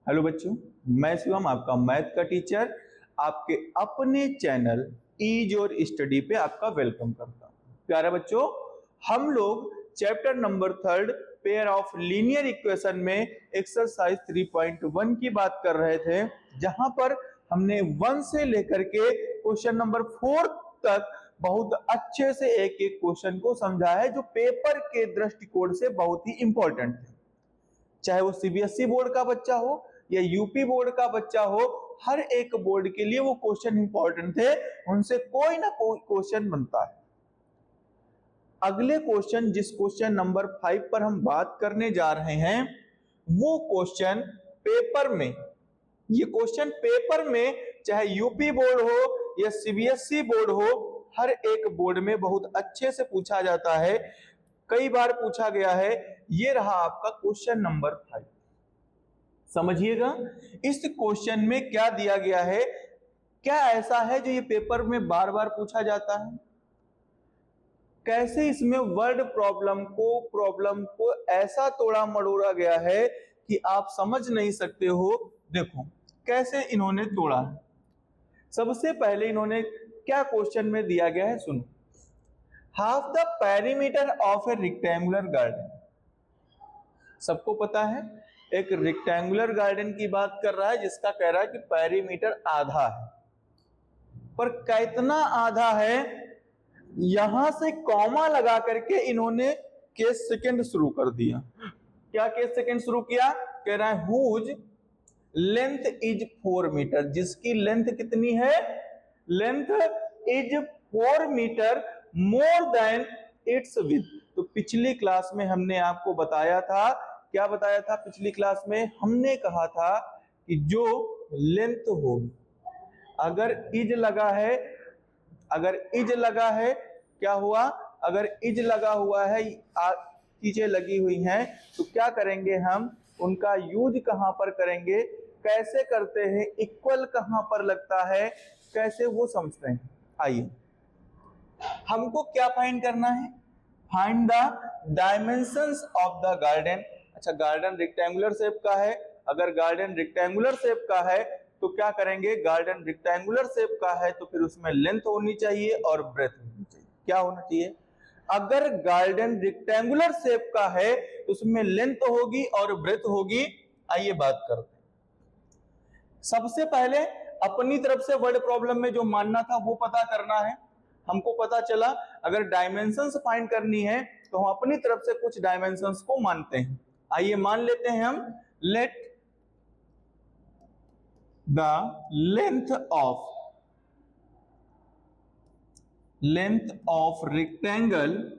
Hello बच्चों, मैं शिवम आपका मैथ का टीचर आपके अपने चैनल ईज और स्टडी पे आपका वेलकम करता हूं। प्यारे बच्चों, हम लोग chapter number 3 pair of linear equation में एक्सरसाइज 3.1 की बात कर रहे थे, जहां पर हमने 1 से लेकर के क्वेश्चन नंबर 4 तक बहुत अच्छे से एक एक क्वेश्चन को समझा है, जो पेपर के दृष्टिकोण से बहुत ही इंपॉर्टेंट थे। चाहे वो सीबीएसई बोर्ड का बच्चा हो या यूपी बोर्ड का बच्चा हो, हर एक बोर्ड के लिए वो क्वेश्चन इंपॉर्टेंट थे, उनसे कोई ना कोई क्वेश्चन बनता है। अगले क्वेश्चन, जिस क्वेश्चन नंबर 5 पर हम बात करने जा रहे हैं, वो क्वेश्चन पेपर में, ये क्वेश्चन पेपर में चाहे यूपी बोर्ड हो या सीबीएसई बोर्ड हो, हर एक बोर्ड में बहुत अच्छे से पूछा जाता है, कई बार पूछा गया है। ये रहा आपका क्वेश्चन नंबर 5। समझिएगा इस क्वेश्चन में क्या दिया गया है, क्या ऐसा है जो ये पेपर में बार बार पूछा जाता है, कैसे इसमें वर्ड प्रॉब्लम को ऐसा तोड़ा मरोड़ा गया है कि आप समझ नहीं सकते हो। देखो कैसे इन्होंने तोड़ा है। सबसे पहले इन्होंने क्या क्वेश्चन में दिया गया है, सुनो। Half the perimeter of A rectangular garden. सबको पता है एक रेक्टेंगुलर गार्डन की बात कर रहा है, जिसका कह रहा है कि पेरीमीटर आधा है, पर कितना आधा है, यहां से कॉमा लगा करके इन्होंने केस सेकंड शुरू कर दिया। क्या केस सेकंड शुरू किया, कह रहा है हुज लेंथ इज 4 मीटर, जिसकी लेंथ कितनी है, length is 4 metre more than its width. तो पिछली क्लास में हमने आपको बताया था, क्या बताया था पिछली क्लास में, हमने कहा था कि जो लेंथ होगी, अगर इज लगा है, क्या हुआ, अगर इज लगा हुआ है, चीजें लगी हुई हैं, तो क्या करेंगे हम, उनका यूज कहां पर करेंगे, कैसे करते हैं, इक्वल कहां पर लगता है, कैसे वो समझते हैं। आइए हमको क्या फाइंड करना है, find the dimensions of the garden. अच्छा, गार्डन रेक्टेंगुलर शेप का है, अगर गार्डन रेक्टेंगुलर शेप का है तो क्या करेंगे, गार्डन रेक्टेंगुलर शेप का है तो फिर उसमें लेंथ होनी चाहिए और ब्रेथ होनी चाहिए। क्या होना चाहिए, अगर गार्डन रेक्टेंगुलर शेप का है तो उसमें लेंथ होगी और ब्रेथ होगी। आइए बात करते हैं। सबसे पहले अपनी तरफ से वर्ड प्रॉब्लम में जो मानना था वो पता करना है। हमको पता चला अगर डायमेंशंस फाइंड करनी है तो हम अपनी तरफ से कुछ डायमेंशंस को मानते हैं। आइए मान लेते हैं हम, let the length of rectangle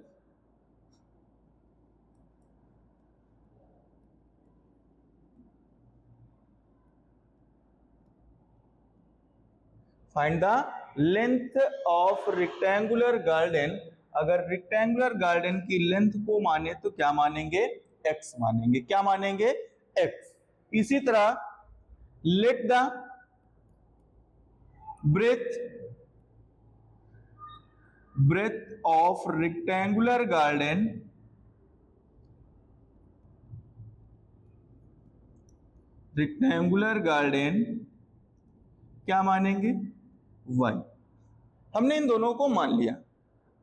find the length of rectangular garden. अगर रेक्टेंगुलर गार्डन की लेंथ को माने तो क्या मानेंगे, x मानेंगे। क्या मानेंगे, x। इसी तरह let the breadth of rectangular garden क्या मानेंगे, 1। हमने इन दोनों को मान लिया।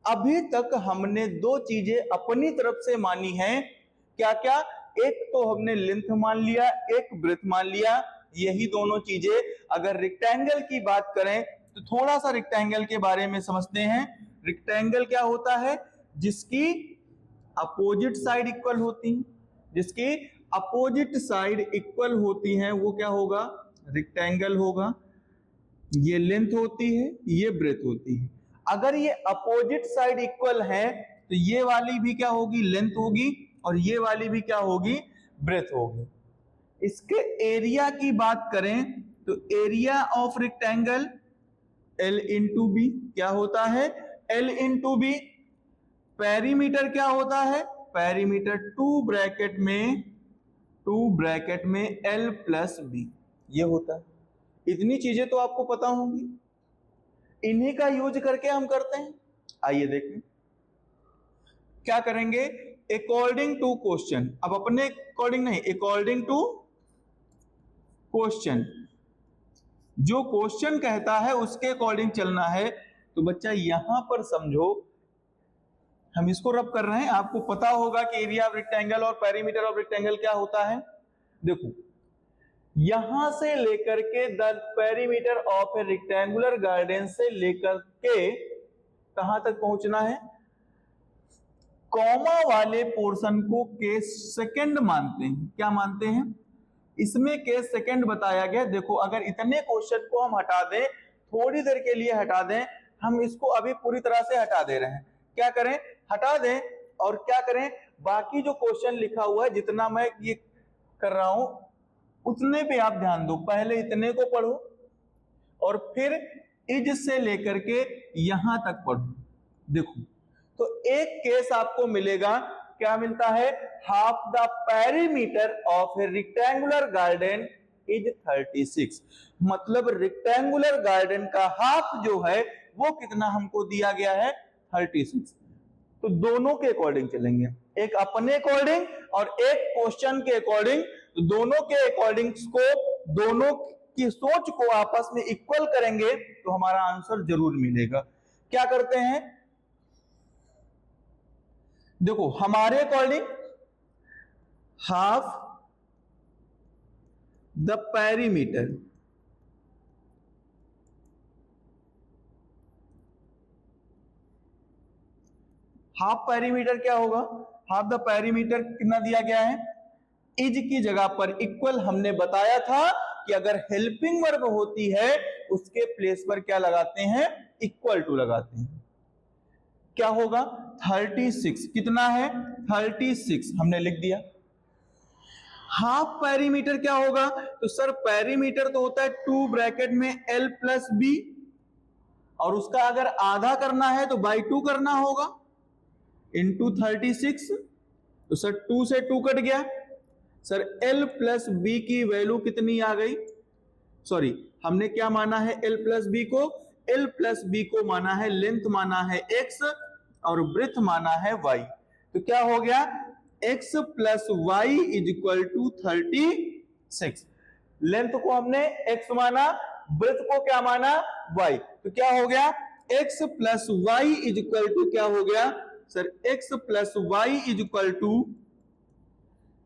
अभी तक हमने दो चीजें अपनी तरफ से मानी हैं, क्या क्या, एक तो हमने लेंथ मान लिया, एक ब्रेथ मान लिया। यही दोनों चीजें, अगर रेक्टेंगल की बात करें तो थोड़ा सा रेक्टेंगल के बारे में समझते हैं। रेक्टेंगल क्या होता है, जिसकी अपोजिट साइड इक्वल होती है, जिसकी अपोजिट साइड इक्वल होती है वो क्या होगा, रेक्टेंगल होगा। ये लेंथ होती है, ये ब्रेथ होती है। अगर ये अपोजिट साइड इक्वल है तो ये वाली भी क्या होगी, लेंथ होगी, और ये वाली भी क्या होगी, ब्रेथ होगी। इसके एरिया की बात करें तो area of rectangle L into B क्या होता है, L इंटू बी। पेरीमीटर क्या होता है, पेरीमीटर 2 ब्रैकेट में L प्लस बी, ये होता है। इतनी चीजें तो आपको पता होंगी, इन्हीं का यूज करके हम करते हैं। आइए देखें क्या करेंगे, अकॉर्डिंग टू क्वेश्चन। अब अपने अकॉर्डिंग नहीं, अकॉर्डिंग टू क्वेश्चन, जो क्वेश्चन कहता है उसके अकॉर्डिंग चलना है। तो बच्चा यहां पर समझो, हम इसको रब कर रहे हैं, आपको पता होगा कि एरिया ऑफ रेक्टेंगल और पेरीमीटर ऑफ रेक्टेंगल क्या होता है। देखो यहां से लेकर के the perimeter of A rectangular garden से लेकर के कहां तक पहुंचना है, कॉमा वाले पोर्शन को केस सेकंड मानते हैं। क्या मानते हैं, इसमें केस सेकंड बताया गया। देखो अगर इतने क्वेश्चन को हम हटा दें, थोड़ी देर के लिए हटा दें, हम इसको अभी पूरी तरह से हटा दे रहे हैं, क्या करें, हटा दें, और क्या करें, बाकी जो क्वेश्चन लिखा हुआ है जितना मैं ये कर रहा हूं उतने पे आप ध्यान दो। पहले इतने को पढ़ो और फिर इज से लेकर के यहां तक पढ़ो। देखो तो एक केस आपको मिलेगा, क्या मिलता है, half the perimeter of A rectangular garden is 36। मतलब रेक्टेंगुलर गार्डन का हाफ जो है वो कितना हमको दिया गया है, 36। तो दोनों के अकॉर्डिंग चलेंगे, एक अपने अकॉर्डिंग और एक क्वेश्चन के अकॉर्डिंग। तो दोनों के अकॉर्डिंग को, दोनों की सोच को आपस में इक्वल करेंगे तो हमारा आंसर जरूर मिलेगा। क्या करते हैं, देखो हमारे according half the perimeter, half perimeter क्या होगा, हाफ द पेरीमीटर कितना दिया गया है, इज की जगह पर इक्वल। हमने बताया था कि अगर हेल्पिंग वर्ब होती है उसके प्लेस पर क्या लगाते हैं, इक्वल टू लगाते हैं। क्या होगा, 36 कितना है, 36 हमने लिख दिया। हाफ पेरीमीटर क्या होगा, तो सर पेरीमीटर तो होता है 2 ब्रैकेट में l प्लस बी, और उसका अगर आधा करना है तो बाई 2 करना होगा इंटू 36। तो सर 2 से 2 कट गया, सर l प्लस बी की वैल्यू कितनी आ गई, सॉरी हमने क्या माना है l प्लस बी को, l प्लस बी को माना है, लेंथ माना है x और ब्रेथ माना है y। तो क्या हो गया, x plus y is equal to 36। Length को हमने x माना, ब्रेथ को क्या माना, y। तो क्या हो गया, x plus y is equal to क्या हो गया sir, x plus y is equal to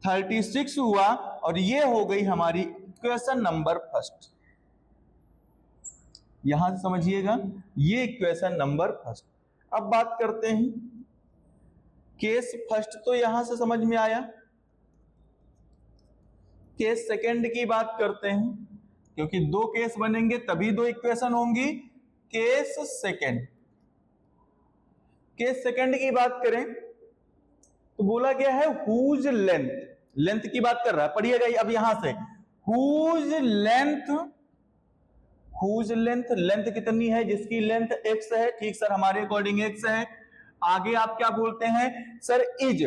36 हुआ, और ये हो गई हमारी इक्वेशन नंबर फर्स्ट। यहां से समझिएगा, ये इक्वेशन नंबर फर्स्ट। अब बात करते हैं केस फर्स्ट, तो यहां से समझ में आया। केस सेकंड की बात करते हैं, क्योंकि 2 केस बनेंगे तभी 2 इक्वेशन होंगी। केस सेकंड, केस सेकंड की बात करें तो बोला गया है हुज लेंथ, लेंथ की बात कर रहा है, पढ़िएगा अब यहां से, whose length, whose length, length कितनी है जिसकी लेंथ x है, ठीक सर हमारे अकॉर्डिंग x है। आगे आप क्या बोलते हैं सर, इज।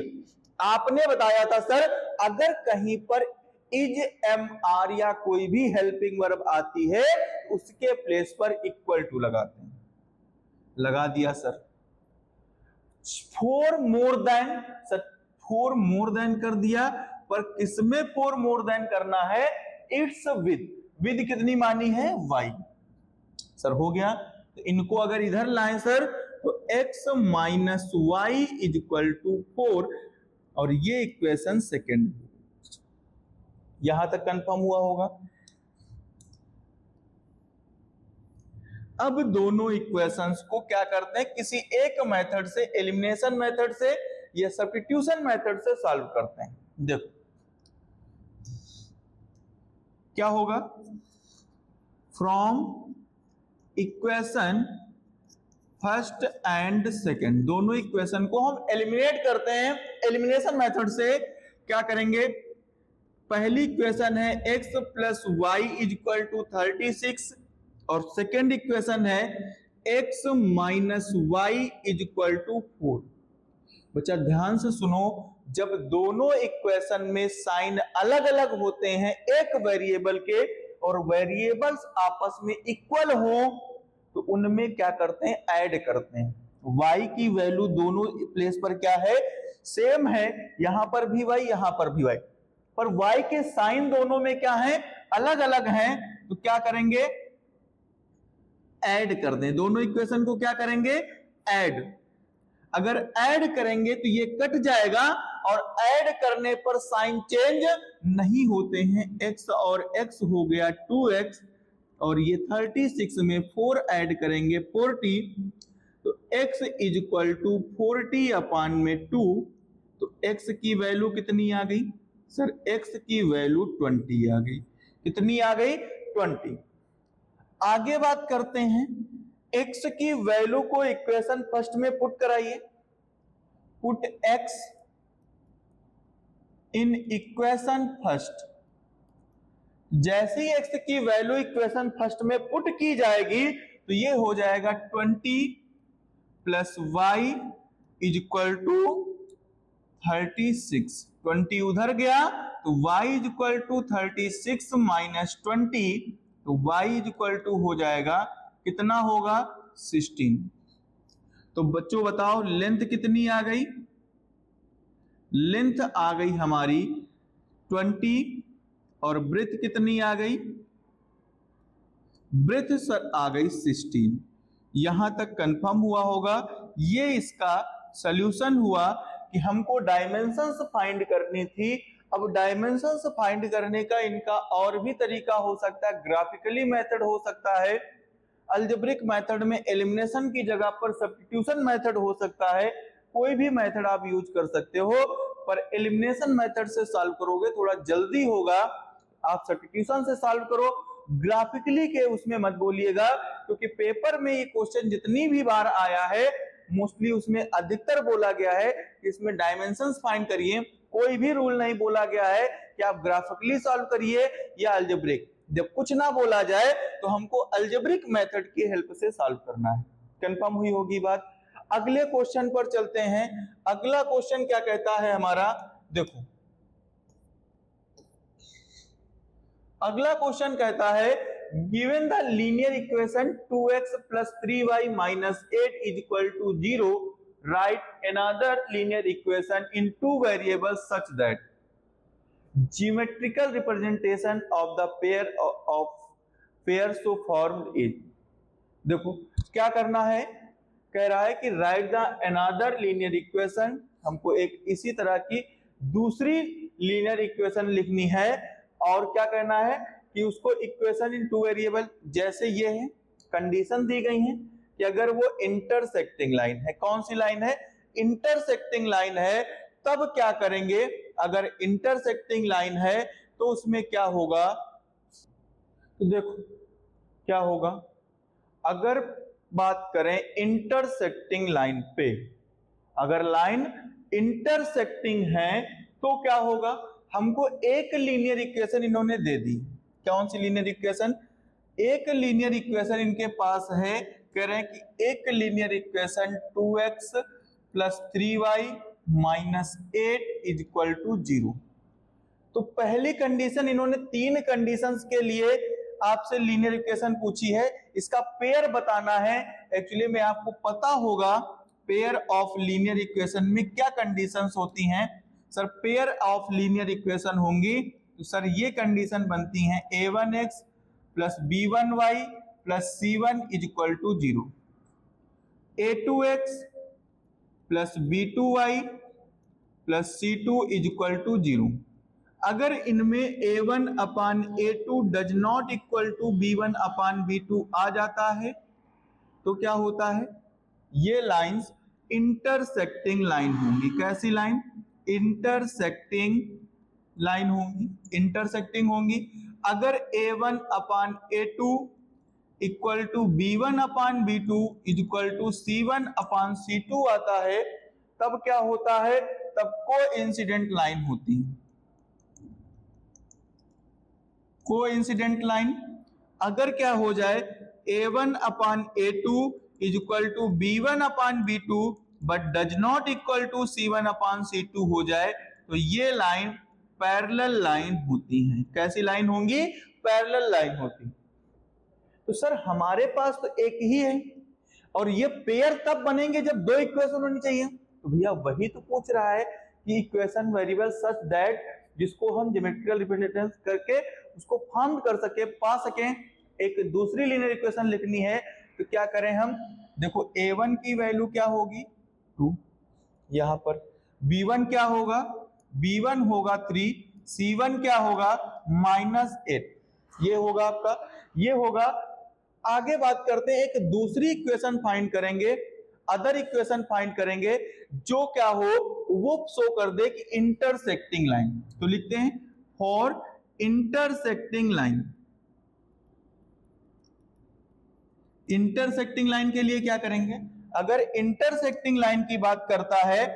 आपने बताया था सर अगर कहीं पर इज एम आर या कोई भी हेल्पिंग वर्ब आती है उसके प्लेस पर इक्वल टू लगाते हैं, लगा दिया sir. For more than, sir for more than कर दिया, पर किसमें फॉर मोर देन करना है, इट्स विद, विद कितनी मानी है, y। सर हो गया, तो इनको अगर इधर लाएं सर तो x minus y is equal to 4, और ये इक्वेशन सेकेंड। यहां तक कंफर्म हुआ होगा। अब दोनों इक्वेशंस को क्या करते हैं, किसी एक मेथड से, एलिमिनेशन मेथड से या सब्स्टिट्यूशन मेथड से सॉल्व करते हैं। देखो क्या होगा, from equation first and second, दोनों इक्वेशन को हम एलिमिनेट करते हैं। एलिमिनेशन मेथड से क्या करेंगे, पहली इक्वेशन है x plus y is equal to 36, और सेकेंड इक्वेशन है x minus y is equal to 4। बच्चा ध्यान से सुनो, जब दोनों इक्वेशन में साइन अलग अलग होते हैं एक वेरिएबल के, और वेरिएबल्स आपस में इक्वल हो तो उनमें क्या करते हैं, ऐड करते हैं। y की वैल्यू दोनों प्लेस पर क्या है, सेम है, यहां पर भी y, यहां पर भी y, पर y के साइन दोनों में क्या है, अलग अलग हैं तो क्या करेंगे, ऐड कर दें, दोनों इक्वेशन को क्या करेंगे, ऐड। अगर ऐड करेंगे तो ये कट जाएगा और ऐड करने पर साइन चेंज नहीं होते हैं, x और x हो गया 2x और ये 36 में 4 ऐड करेंगे 40, तो x इज इक्वल टू 40 अपान में 2, तो x की वैल्यू कितनी आ गई सर, x की वैल्यू 20 आ गई, कितनी आ गई 20। आगे बात करते हैं, x की वैल्यू को इक्वेशन फर्स्ट में पुट कराइए, put x in equation first. जैसे ही x की वैल्यू इक्वेशन फर्स्ट में पुट की जाएगी तो ये हो जाएगा 20 plus y is equal to 36, 20 उधर गया तो y is equal to 36 minus 20, तो y इज इक्वल टू हो जाएगा कितना होगा 16। तो बच्चों बताओ लेंथ कितनी आ गई, लेंथ आ गई हमारी 20 और ब्रेथ कितनी आ गई, ब्रेथ सर आ गई 16। यहां तक कंफर्म हुआ होगा। ये इसका सॉल्यूशन हुआ कि हमको डायमेंशंस फाइंड करनी थी। अब डायमेंशंस फाइंड करने का इनका और भी तरीका हो सकता है, ग्राफिकली मेथड हो सकता है, अलजेब्रिक मेथड में एलिमिनेशन की जगह पर सब्स्टिट्यूशन मेथड हो सकता है, कोई भी मेथड आप यूज कर सकते हो, पर एलिमिनेशन मेथड से सॉल्व करोगे थोड़ा जल्दी होगा। आप सब्स्टिट्यूशन से सॉल्व करो, ग्राफिकली के उसमें मत बोलिएगा, क्योंकि पेपर में ये क्वेश्चन जितनी भी बार आया है मोस्टली उसमें अधिकतर बोला गया है कि इसमें डायमेंशंस फाइंड करिए, कोई भी रूल नहीं बोला गया है कि आप ग्राफिकली सॉल्व करिए या अलजेब्रिक। जब कुछ ना बोला जाए तो हमको अलजेब्रिक मेथड की हेल्प से सॉल्व करना है। कंफर्म हुई होगी बात। अगले क्वेश्चन पर चलते हैं। अगला क्वेश्चन क्या कहता है हमारा, देखो अगला क्वेश्चन कहता है given the linear equation 2x plus 3y minus 8 is equal to 0, write another linear equation in two variables such that geometrical representation of the pair so formed is। देखो क्या करना है, कह रहा है कि right the another linear equation, हमको एक इसी तरह की दूसरी लीनियर इक्वेशन लिखनी है और क्या कहना है कि उसको इक्वेशन इन टू वेरिएबल, जैसे ये है कंडीशन दी गई है कि अगर वो इंटरसेक्टिंग लाइन है, कौन सी लाइन है, इंटरसेक्टिंग लाइन है, तब क्या करेंगे, अगर इंटरसेक्टिंग लाइन है तो उसमें क्या होगा, तो देखो क्या होगा, अगर बात करें इंटरसेक्टिंग लाइन पे, अगर लाइन इंटरसेक्टिंग है तो क्या होगा, हमको एक लीनियर इक्वेशन इन्होंने दे दी। कौन सी लीनियर इक्वेशन, एक लीनियर इक्वेशन इनके पास है, कह रहे हैं कि एक linear equation 2x plus 3y minus 8 is equal to 0। तो पहली कंडीशन, इन्होंने तीन कंडीशंस के लिए आपसे लीनियर इक्वेशन पूछी है, इसका पेयर बताना है। एक्चुअली में आपको पता होगा पेयर ऑफ लीनियर इक्वेशन में क्या कंडीशंस होती हैं। Sir pair of linear equation होंगी तो सर ये कंडीशन बनती हैं a1x plus b1y plus c1 is equal to 0, a2x plus b2y plus c2 is equal to 0। अगर इनमें a1 upon a2 does not equal to b1 upon b2 आ जाता है तो क्या होता है, ये लाइंस इंटरसेक्टिंग लाइन होंगी। कैसी लाइन, इंटरसेक्टिंग लाइन होंगी, इंटरसेक्टिंग होंगी। अगर a1 upon a2 equal to b1 upon b2 is equal to c1 upon c2 आता है, तब क्या होता है, तब कोइंसिडेंट लाइन होती है, कोइंसिडेंट लाइन। अगर क्या हो जाए a1 upon a2 is equal to b1 upon b2 but does not equal to c1 upon c2 हो जाए तो ये लाइन पैरेलल लाइन होती है। कैसी लाइन होंगी, पैरेलल लाइन होती। तो सर हमारे पास तो एक ही है और ये पेयर तब बनेंगे जब दो इक्वेशन होनी चाहिए। तो भैया वही तो पूछ रहा है कि इक्वेशन वेरिएबल सच दैट, जिसको हम ज्योमेट्रिकल रिप्रेजेंटेशन करके उसको फाउंड कर सके, पा सके। एक दूसरी लीनियर इक्वेशन लिखनी है तो क्या करें हम, देखो a1 की वैल्यू क्या होगी 2, यहां पर b1 क्या होगा, b1 होगा 3, c1 क्या होगा -8, ये होगा आपका, ये होगा। आगे बात करते हैं, एक दूसरी इक्वेशन फाइंड करेंगे, अदर इक्वेशन फाइंड करेंगे जो क्या हो वो शो कर दे कि इंटरसेक्टिंग लाइन। तो लिखते हैं for intersecting line. Intersecting line के लिए क्या करेंगे, अगर इंटरसेक्टिंग लाइन की बात करता है,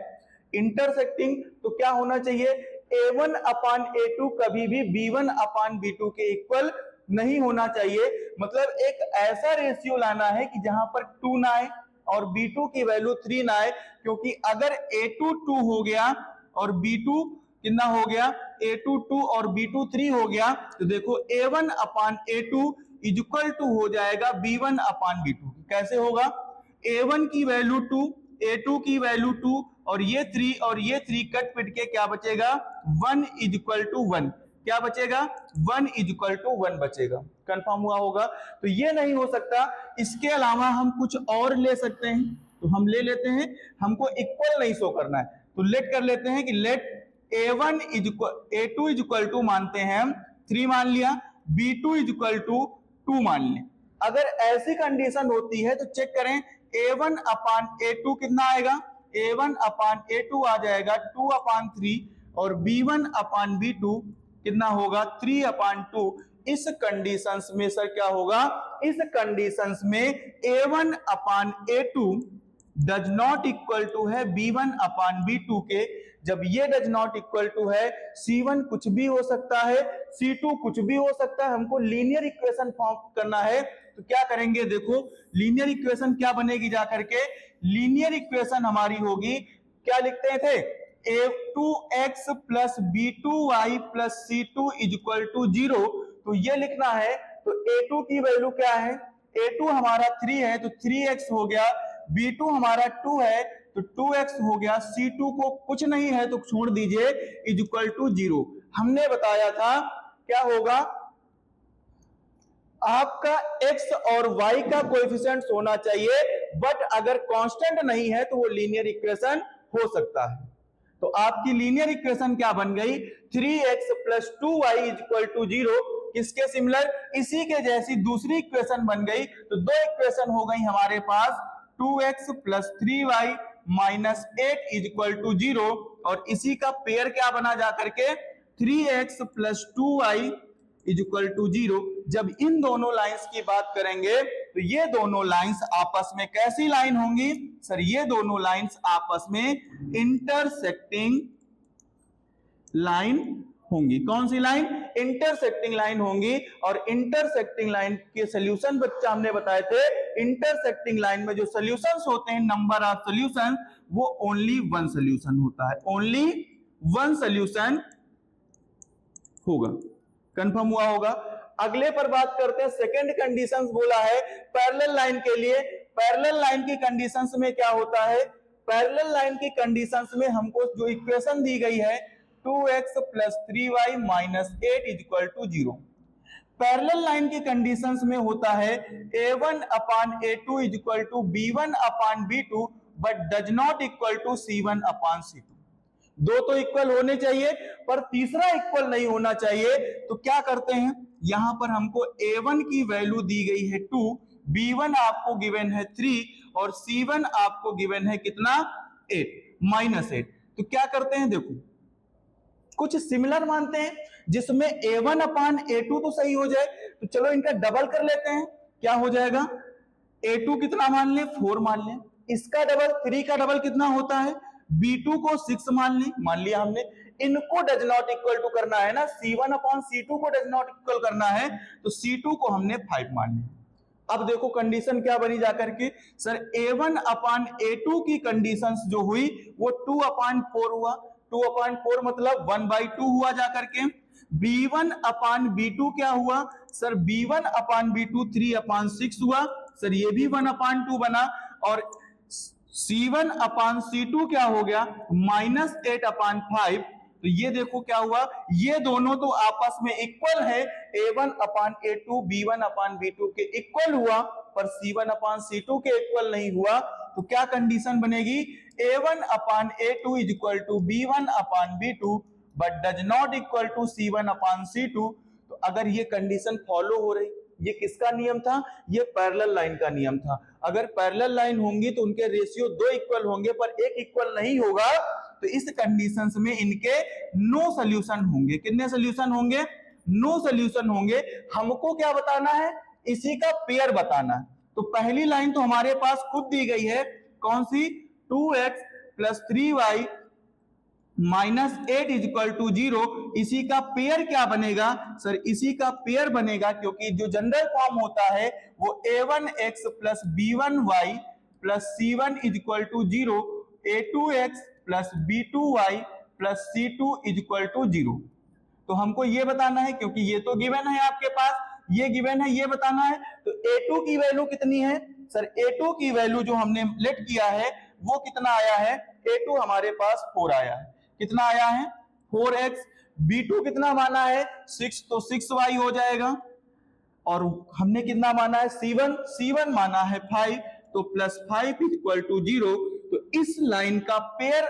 इंटरसेक्टिंग तो क्या होना चाहिए, a1 अपान a2 कभी भी b1 अपान b2 के इक्वल नहीं होना चाहिए। मतलब एक ऐसा रेशियो लाना है कि जहां पर 2 ना आए और b2 की वैल्यू 3 ना आए, क्योंकि अगर a2 2 हो गया और b2 कितना हो गया, a2 2 और b2 3 हो गया, तो देखो a1 upon a2 equal to हो जाएगा b1 अपान b2। कैसे होगा, a1 की वैल्यू 2, a2 की वैल्यू 2 और ये 3 और ये 3 कट पिट के क्या बचेगा 1 इक्वल टू 1, क्या बचेगा 1 इक्वल टू 1 बचेगा। कंफर्म हुआ होगा। तो ये नहीं हो सकता, इसके अलावा हम कुछ और ले सकते हैं, तो हम ले लेते हैं, हमको इक्वल नहीं शो करना है तो लेट कर लेते हैं कि late a1 a2 equal to मानते हैं हम 3 मान लिया, b2 इक्वल टू 2 मान लें। अगर ऐसी कंडीशन होती है तो चेक करें a1 अपान a2 कितना आएगा, a1 अपान a2 आ जाएगा 2 अपान 3 और b1 अपान b2 कितना होगा 3 अपान 2। इस कंडीशंस में सर क्या होगा, इस कंडीशंस में a1 upon a2 does not equal to है b1 अपान b2 के। जब ये डज नॉट इक्वल टू है, c1 कुछ भी हो सकता है, c2 कुछ भी हो सकता है, हमको लीनियर इक्वेशन फॉर्म करना है तो क्या करेंगे, देखो लीनियर इक्वेशन क्या बनेगी जाकर के, लीनियर इक्वेशन हमारी होगी, क्या लिखते थे a2x plus b2y plus c2 equal to 0। तो ये लिखना है, तो a2 की वैल्यू क्या है, a2 हमारा 3 है तो 3x हो गया, b2 हमारा 2 है तो 2x हो गया, c2 को कुछ नहीं है तो छोड़ दीजिए इक्वल टू 0। हमने बताया था क्या होगा, आपका x और y का कोएफिशिएंट होना चाहिए, बट अगर कांस्टेंट नहीं है तो वो लीनियर इक्वेशन हो सकता है। तो आपकी लीनियर इक्वेशन क्या बन गई, 3x plus 2y equal to 0। किसके सिमिलर, इसी के जैसी दूसरी इक्वेशन बन गई। तो दो इक्वेशन हो गई हमारे पास, 2x plus 3y minus 8 equal to 0, और इसी का पेयर क्या बना जाकर के 3x plus 2y equal to 0। जब इन दोनों लाइंस की बात करेंगे तो ये दोनों लाइंस आपस में कैसी लाइन होंगी सर, ये दोनों लाइंस आपस में इंटरसेक्टिंग लाइन होंगी। कौन सी लाइन, इंटरसेक्टिंग लाइन होंगी। और इंटरसेक्टिंग लाइन के सॉल्यूशन बच्चा हमने बताए थे, इंटरसेक्टिंग लाइन में जो सॉल्यूशंस होते हैं, नंबर ऑफ सॉल्यूशन, वो ओनली वन सॉल्यूशन होता है, ओनली वन सॉल्यूशन होगा। कंफर्म हुआ होगा। अगले पर बात करते हैं, सेकंड कंडीशंस बोला है पैरेलल लाइन के लिए। पैरेलल लाइन की कंडीशंस में क्या होता है, पैरेलल लाइन की कंडीशंस में हमको जो इक्वेशन दी गई है 2x plus 3y minus 8 equal to 0। Parallel line की कंडीशंस में होता है a1 upon a2 equal to b1 upon b2 but does not equal to c1 upon c2। दो तो इक्वल होने चाहिए पर तीसरा इक्वल नहीं होना चाहिए। तो क्या करते हैं, यहां पर हमको a1 की वैल्यू दी गई है 2, b1 आपको गिवन है 3 और c1 आपको गिवन है कितना 8 माइनस 8। तो क्या करते हैं, देखो कुछ सिमिलर मानते हैं जिसमें a1 अपान a2 तो सही हो जाए, तो चलो इनका डबल कर लेते हैं। क्या हो जाएगा, a2 कितना मान लें 4 मान लें, इसका डबल 3 का डबल कितना होता है, b2 को 6 मान लें, मान लिया हमने। इनको डज नॉट इक्वल टू करना है ना, c1 अपॉन c2 को डज नॉट इक्वल करना है, तो c2 को हमने 5 मान लिया। अब देखो कंडीशन क्या बनी जाकर के, सर a1 अपान a2 की कंडीशंस जो हुई वो 2 अपान 4 हुआ, 2 अपान 4 मतलब 1/2 हुआ जाकर के। b1 अपान b2 क्या हुआ सर, b1 अपान b2 3 अपान 6 हुआ, सर ये भी 1 अपान 2 बना। और c1 अपान c2 क्या हो गया -8 अपान 5, तो ये देखो क्या हुआ, ये दोनों तो आपस में इक्वल है, a1/a2 b1/b2 के इक्वल हुआ, पर c1/c2 के इक्वल नहीं हुआ। तो क्या कंडीशन बनेगी, a1/a2 equal to b1/b2 but does not equal to c1/c2। तो अगर ये कंडीशन फॉलो हो रही, ये किसका नियम था, ये पैरेलल लाइन का नियम था। अगर पैरेलल लाइन होंगी तो उनके रेशियो दो इक्वल होंगे, पर एक इक्वल नहीं होगा, तो इस कंडीशंस में इनके नो सॉल्यूशन होंगे। कितने सॉल्यूशन होंगे, नो सॉल्यूशन होंगे। हमको क्या बताना है, इसी का पेयर बताना है। तो पहली लाइन तो हमारे पास खुद दी गई है, कौन सी, 2x plus 3y minus 8 is equal to 0। इसी का पेयर क्या बनेगा सर, इसी का पेयर बनेगा, क्योंकि जो जनरल फॉर्म होता है वो a1x plus b1y plus c1 is equal to 0, a2x plus b2y plus c2 is equal to 0। तो हमको ये बताना है, क्योंकि ये तो गिवन है आपके पास, ये गिवन है, ये बताना है। तो a2 की वैल्यू कितनी है सर, a2 की वैल्यू जो हमने लेट किया है वो कितना आया है, a2 हमारे पास 4 आया है। कितना आया है, 4x। b2 कितना माना है, 6, तो 6y हो जाएगा। और हमने कितना माना है, c1 माना है 5, तो प्लस 5 इज इक्वल टू 0। तो इस लाइन का पेयर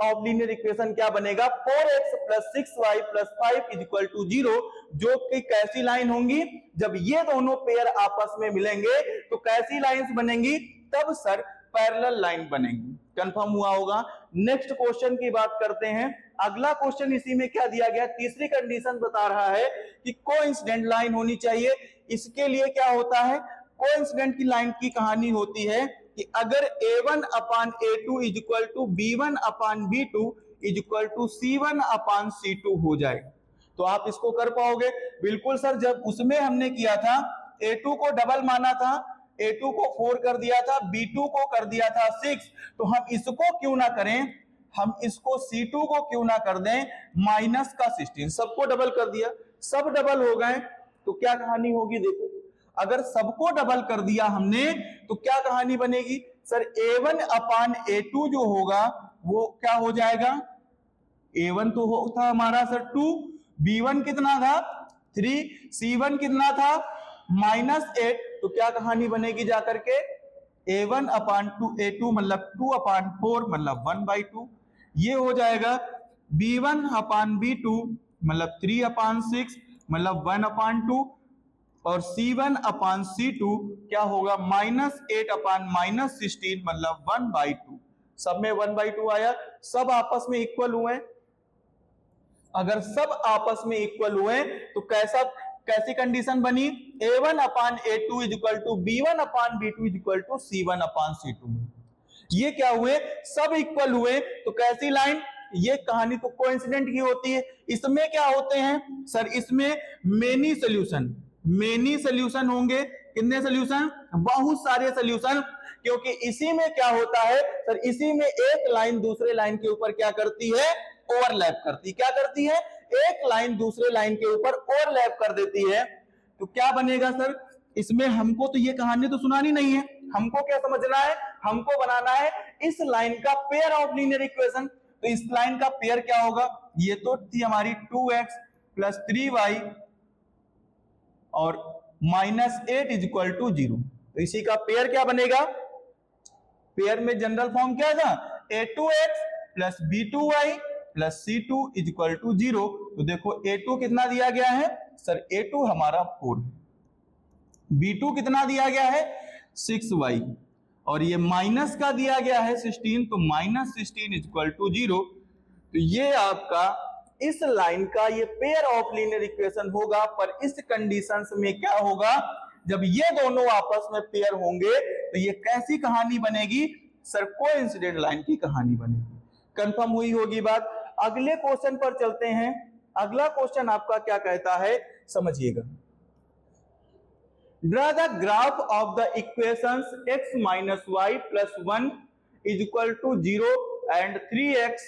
ऑफ लीनियर इक्वेशन क्या बनेगा, 4x plus 6y plus 5 is equal to 0, जो कि कैसी लाइन होंगी, जब ये दोनों पेयर आपस में मिलेंगे तो कैसी लाइंस बनेंगी, तब सर पैरेलल लाइन बनेगी। कंफर्म हुआ होगा। नेक्स्ट क्वेश्चन की बात करते हैं। अगला क्वेश्चन इसी में क्या दिया गया, तीसरी कंडीशन बता रहा है कि कोइंसिडेंट लाइन होनी चाहिए। इसके लिए क्या होता है, कोइंसिडेंट की लाइन की कहानी होती है कि अगर a1/a2 is equal to b1/b2 is equal to c1/c2 हो जाए, तो आप इसको कर पाओगे। बिल्कुल सर, जब उसमें हमने किया था, a2 को डबल माना था, a2 को 4 कर दिया था, b2 को कर दिया था 6, तो हम इसको क्यों ना करें, हम इसको c2 को क्यों ना कर दें माइनस का 16। सबको डबल कर दिया, सब डबल हो गए, तो क्या कहानी होगी, देखो अगर सबको डबल कर दिया हमने तो क्या कहानी बनेगी सर, a1/a2 जो होगा वो क्या हो जाएगा, a1 तो था हमारा सर 2, b1 कितना था 3, c1 कितना था -8, तो क्या कहानी बनेगी जाकर के, a1/a2 मतलब 2/4 मतलब 1/2, ये हो जाएगा b1/b2 मतलब 3/6 मतलब 1/2, और c1/c2 क्या होगा -8/16 मतलब 1/2। सब में 1/2 आया, सब आपस में इक्वल हुए। अगर सब आपस में इक्वल हुए तो कैसी कंडीशन बनी, a1/a2 is equal to b1/b2 is equal to c1/c2। ये क्या हुए, सब इक्वल हुए, तो कैसी लाइन, ये कहानी तो कोइंसिडेंट की होती है। इसमें क्या होते हैं सर, इसमें मेनी सॉल्यूशन होंगे। कितने सॉल्यूशन, बहुत सारे सॉल्यूशन, क्योंकि इसी में क्या होता है सर, इसी में एक लाइन दूसरे लाइन के ऊपर क्या करती है, ओवरलैप करती, क्या करती है, एक लाइन दूसरे लाइन के ऊपर ओवरलैप कर देती है। तो क्या बनेगा सर, इसमें हमको तो ये कहानी तो सुनानी नहीं है, हमको क्या समझना है, हमको बनाना है इस लाइन का पेयर ऑफ लीनियर इक्वेशन। तो इस लाइन का पेयर क्या होगा, ये तो थी हमारी 2x प्लस 3y और -8 इज इक्वल टू 0। तो इसी का पेयर क्या बनेगा, पेयर में जनरल फॉर्म क्या था, a2x plus b2y plus c2 is equal to 0। तो देखो a2 कितना दिया गया है सर, a2 हमारा 4, b2 कितना दिया गया है 6y, और ये माइनस का दिया गया है 16, तो -16 इज इक्वल टू 0। तो ये आपका इस लाइन का ये पेयर ऑफ लीनियर इक्वेशन होगा। पर इस कंडीशंस में क्या होगा, जब ये दोनों आपस में पेयर होंगे तो ये कैसी कहानी बनेगी सर, कोइंसिडेंट लाइन की कहानी बनेगी। कंफर्म हुई होगी बात। अगले क्वेश्चन पर चलते हैं। अगला क्वेश्चन आपका क्या कहता है, समझिएगा। Draw the graph of the equations x minus y plus 1 is equal to 0 and 3x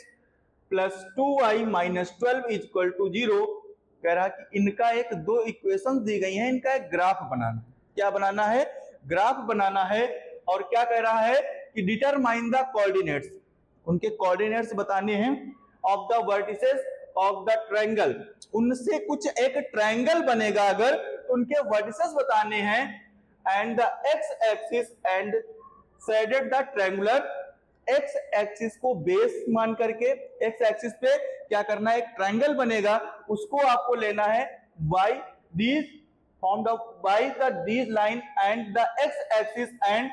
plus 2y minus 12 is equal to 0। कह रहा कि इनका एक दो इक्वेशंस दी गई हैं, इनका एक ग्राफ बनाना। क्या बनाना है, ग्राफ बनाना है। और क्या कह रहा है कि डिटरमाइन द कोऑर्डिनेट्स, उनके कोऑर्डिनेट्स बताने हैं of the vertices of the triangle, उनसे कुछ एक ट्रायंगल बनेगा अगर, तो उनके वर्टिसेस बताने हैं, and the X axis and shaded the triangular, x axis को बेस मान करके, एक्स एक्सिस पे क्या करना है, एक ट्रायंगल बनेगा, उसको आपको लेना है by these formed by the these line and the X axis and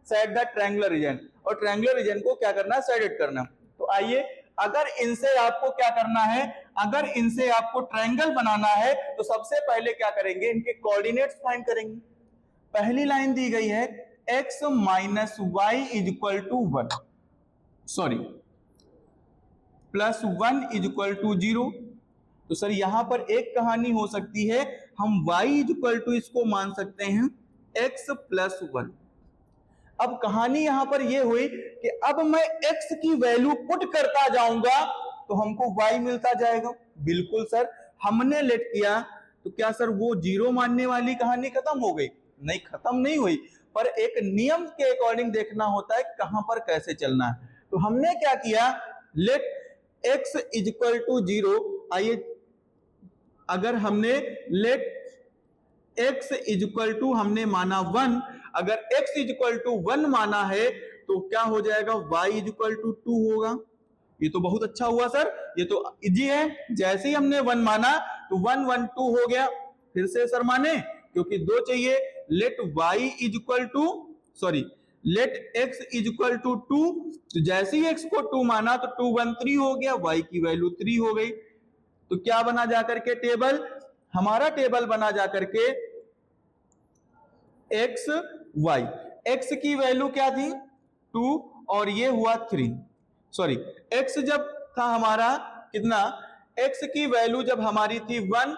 set the triangular region, और ट्रायंगुलर रीजन को क्या करना है, शेडेड करना। तो आइए, अगर इनसे आपको क्या करना है, अगर इनसे आपको ट्रायंगल बनाना है तो सबसे पहले क्या करेंगे, इनके कोऑर्डिनेट्स फाइंड करेंगे। पहली लाइन दी गई है x minus y is equal to 1, sorry plus 1 is equal to 0। तो सर यहां पर एक कहानी हो सकती है, हम y इज इक्वल टू इसको मान सकते हैं x प्लस 1। अब कहानी यहां पर यह हुई कि अब मैं x की वैल्यू पुट करता जाऊंगा तो हमको y मिलता जाएगा। बिल्कुल सर, हमने लेट किया तो क्या सर वो 0 मानने वाली कहानी खत्म हो गई? नहीं, खत्म नहीं हुई, पर एक नियम के अकॉर्डिंग देखना होता है कहां पर कैसे चलना है। तो हमने क्या किया, let x is equal to 0, आइए अगर हमने let x is equal to हमने माना 1, अगर x इज इक्वल टू 1 माना है तो क्या हो जाएगा, y इज इक्वल टू 2 होगा। ये तो बहुत अच्छा हुआ सर, ये तो इजी है, जैसे ही हमने 1 माना तो 1 1 2 हो गया। फिर से सर माने, क्योंकि 2 चाहिए, let y is equal to, sorry let x is equal to 2, तो जैसे ही x को 2 माना तो 2 1 3 हो गया, y की वैल्यू 3 हो गई। तो क्या बना जाकर के टेबल, हमारा टेबल बना जाकर के x y, x की वैल्यू क्या थी 2 और ये हुआ 3, सॉरी x जब था हमारा कितना, x की वैल्यू जब हमारी थी 1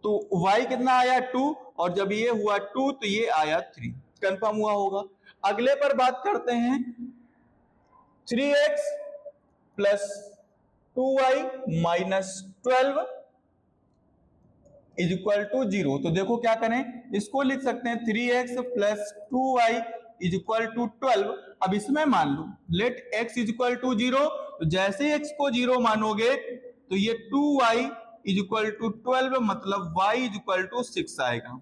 तो y कितना आया 2, और जब ये हुआ 2 तो ये आया 3। कंफर्म हुआ होगा। अगले पर बात करते हैं, 3x plus 2y minus 12 is equal to 0। तो देखो क्या करें, इसको लिख सकते हैं 3x plus 2y is equal to 12। अब इसमें मान लो let x is equal to 0, तो जैसे x को 0 मानोगे तो ये 2y इज इक्वल टू 12, मतलब y इज इक्वल टू 6 आएगा।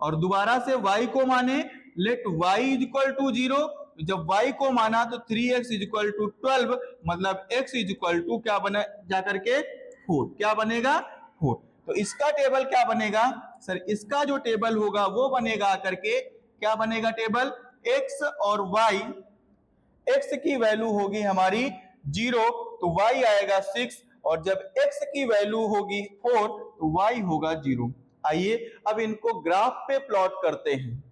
और दोबारा से y को माने, let y is equal to 0, जब y को माना तो 3x इज इक्वल टू 12, मतलब x इज इक्वल टू क्या बने जाकर के 4, क्या बनेगा 4। तो इसका टेबल क्या बनेगा सर, इसका जो टेबल होगा वो बनेगा करके, क्या बनेगा टेबल, x और y, x की वैल्यू होगी हमारी 0 तो y आएगा 6, और जब x की वैल्यू होगी 4 तो y होगा 0। आइए अब इनको ग्राफ पे प्लॉट करते हैं।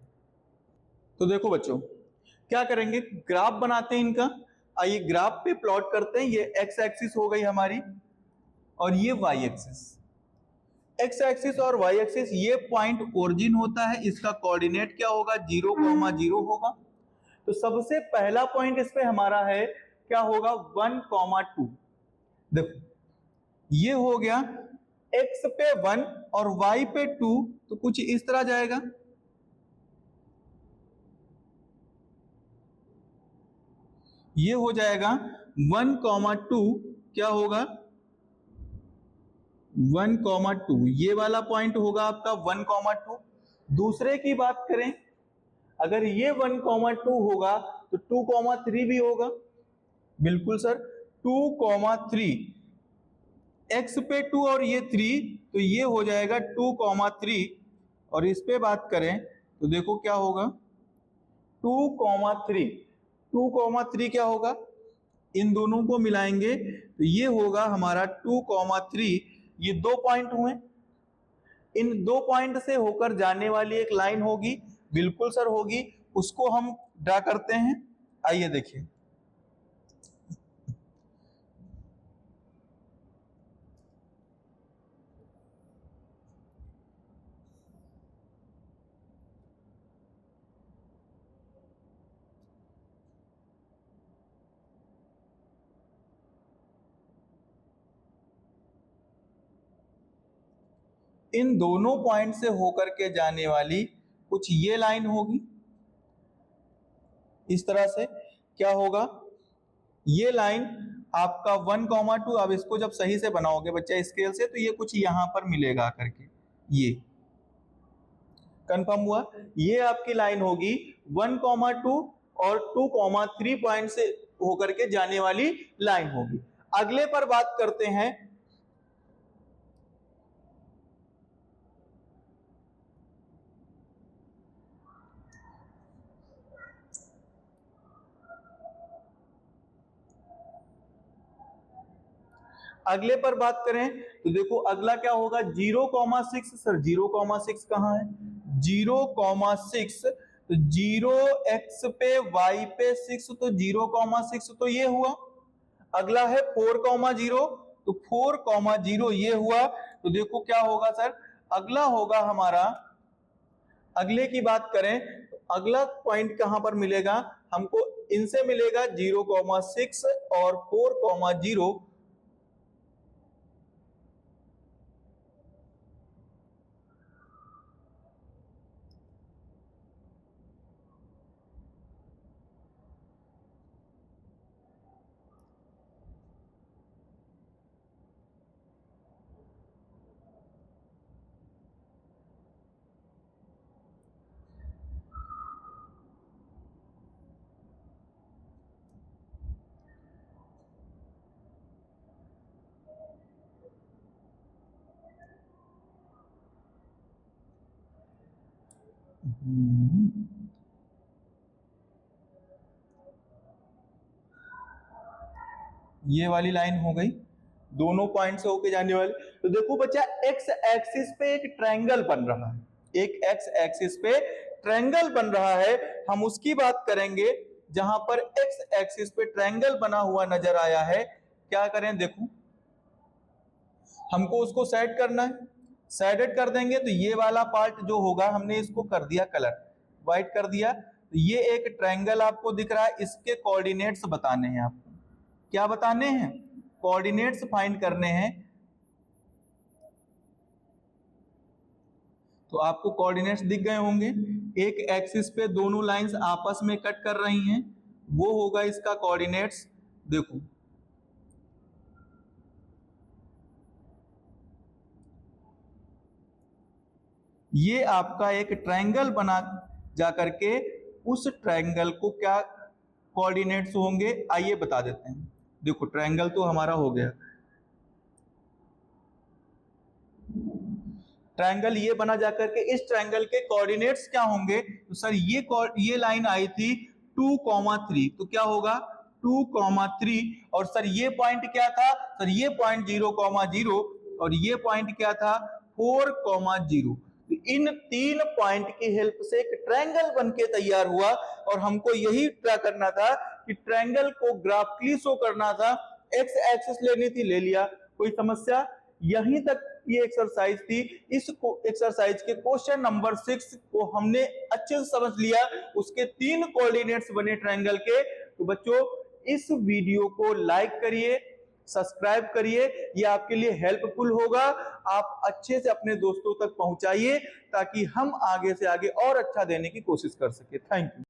तो देखो बच्चों क्या करेंगे, ग्राफ बनाते हैं इनका। आइए ग्राफ पे प्लॉट करते हैं। ये x एक्सिस हो गई हमारी और ये y एक्सिस, x एक्सिस और y एक्सिस, ये पॉइंट ओरिजिन होता है, इसका कोऑर्डिनेट क्या होगा 0, 0 होगा। तो सबसे पहला पॉइंट इस पे हमारा है, क्या होगा 1, 2। देखो ये हो गया x पे 1 और y पे 2, तो कुछ इस तरह जाएगा। ये हो जाएगा 1, 2, क्या होगा 1, 2, ये वाला पॉइंट होगा आपका 1, 2। दूसरे की बात करें, अगर ये 1, 2 होगा तो 2, 3 भी होगा। बिल्कुल सर, 2, 3, x पे 2 और ये 3, तो ये हो जाएगा 2, 3। और इस पे बात करें तो देखो क्या होगा 2, 3, 2, 3 क्या होगा, इन दोनों को मिलाएंगे तो ये होगा हमारा 2, 3। ये 2 पॉइंट हुए, इन 2 पॉइंट से होकर जाने वाली एक लाइन होगी। बिल्कुल सर होगी, उसको हम ड्रा करते हैं। आइए देखिए, इन दोनों पॉइंट से होकर के जाने वाली कुछ ये लाइन होगी इस तरह से। क्या होगा, ये लाइन आपका 1,2। अब इसको जब सही से बनाओगे बच्चा स्केल से, तो ये कुछ यहां पर मिलेगा करके, ये कंफर्म हुआ। ये आपकी लाइन होगी 1,2 और 2,3 पॉइंट से होकर के जाने वाली लाइन होगी। अगले पर बात करते हैं, अगले पर बात करें तो देखो अगला क्या होगा 0,6। सर 0,6 कहां है? 0,6 तो 0x पे y पे 6 तो 0,6 तो ये हुआ। अगला है 4,0 तो 4,0 ये हुआ। तो देखो क्या होगा सर, अगला होगा हमारा, अगले की बात करें तो अगला पॉइंट कहां पर मिलेगा हमको? इनसे मिलेगा 0,6 और 4,0। ये वाली लाइन हो गई, दोनों पॉइंट से होके जाने वाली। तो देखो बच्चा एक्स एक्सिस पे एक ट्रायंगल बन रहा है, एक एक्स एक्सिस पे ट्रायंगल बन रहा है, हम उसकी बात करेंगे। जहां पर एक्स एक्सिस पे ट्रायंगल बना हुआ नजर आया है, क्या करें? देखो हमको उसको सेट करना है, सेडेड कर देंगे तो ये वाला पार्ट जो होगा, हमने इसको कर दिया कलर, व्हाइट कर दिया। तो ये एक ट्रायंगल आपको दिख रहा है, इसके कोऑर्डिनेट्स बताने हैं आपको। क्या बताने हैं? कोऑर्डिनेट्स फाइंड करने हैं। तो आपको कोऑर्डिनेट्स दिख गए होंगे, एक एक्सिस पे दोनों लाइंस आपस में कट कर रही हैं, वो होगा इसका कोऑर्डिनेट्स। देखो ये आपका एक ट्रायंगल बना जाकर के, उस ट्रायंगल को क्या कोऑर्डिनेट्स होंगे आइए बता देते हैं। देखो ट्रायंगल तो हमारा हो गया, ट्रायंगल ये बना जाकर के, इस ट्रायंगल के कोऑर्डिनेट्स क्या होंगे? तो सर ये लाइन आई थी 2,3, तो क्या होगा 2,3। और सर ये पॉइंट क्या था? सर ये पॉइंट 0,0 और ये पॉइंट क्या था? 4,0। इन तीन पॉइंट की हेल्प से एक ट्रायंगल बनके तैयार हुआ, और हमको यही ट्राई करना था कि ट्रायंगल को ग्राफिकली शो करना था। एक्स एक्सिस लेनी थी, ले लिया, कोई समस्या? यहीं तक ये एक्सरसाइज थी। इस एक्सरसाइज के क्वेश्चन नंबर 6 को हमने अच्छे से समझ लिया, उसके 3 कोऑर्डिनेट्स बने ट्रायंगल के। तो बच्चों इस वीडियो को लाइक करिए, सब्सक्राइब करिए, ये आपके लिए हेल्पफुल होगा। आप अच्छे से अपने दोस्तों तक पहुंचाइए ताकि हम आगे से आगे और अच्छा देने की कोशिश कर सके। Thank you.